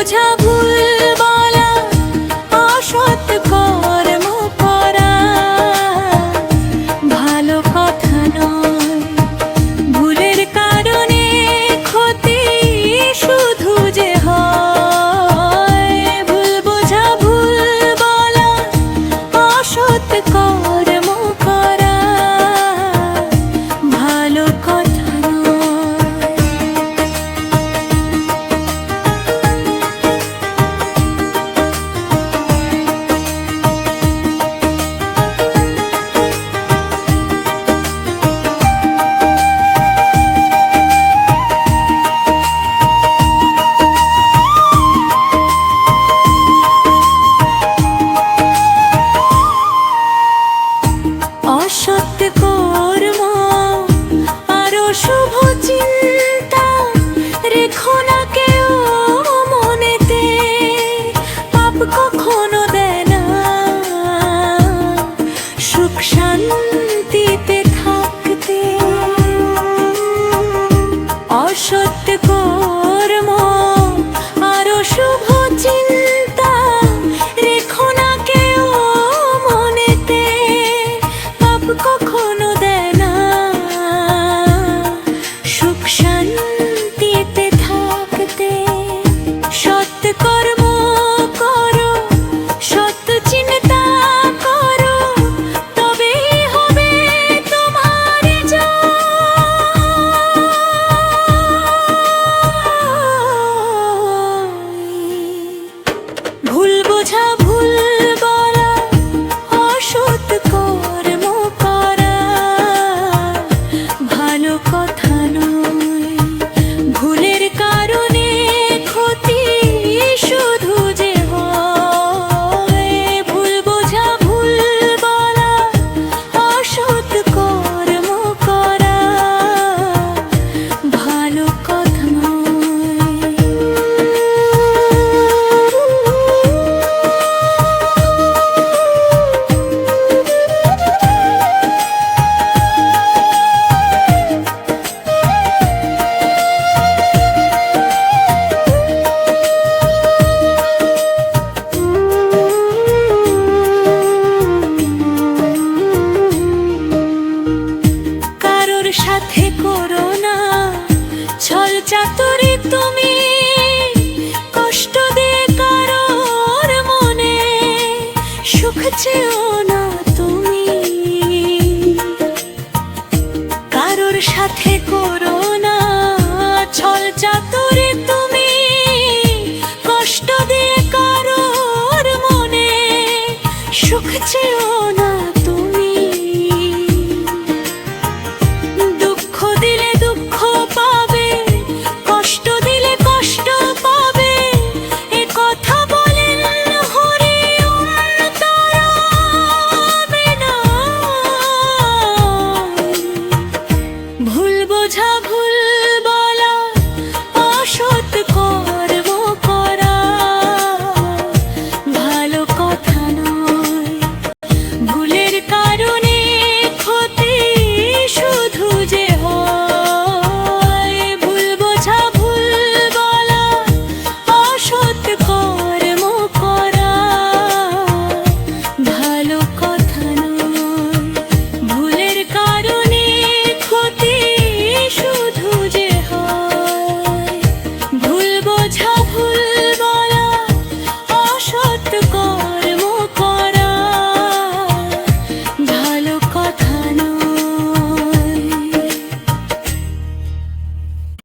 বোঝা ভুল বলা, অসৎ কর্ম করা ভালো কথা নয়। ভুলের কারণে ক্ষতি শুধু যে হয়, ভুল বোঝা ভুল বলা, অসৎ কর্ম করা ভালো কথা নয়। অসৎ কর্ম আরো শুভ চিন্তা রেখো না কেউ মনেতে, পাপ কখনো দেয় না সুখ শান্তিতে থাকতে। অসৎ কর্ম আরো শুভ চিন্তা রেখো না কেউ মনেতে, পাপ কখনো দেয় না সুখ শান্তিতে থাকতে। সৎ কর্ম করো, সৎ চিন্তা করো, তবে হবে তোমার জয়। ভুল বোঝা ভুল বলা, অসৎ কর্ম করা ভালো কথা নয়। ভুলের কারণে ক্ষতি শুধু যে হয়, ভুল বোঝা ভুল বলা, অসৎ কর্ম করা ভালো কথা নয়। কারোর সাথে করো না ছল চাতুরি তুমি, কষ্ট দিয়ে কারোর মনে সুখ চেও না তুমি। কারোর সাথে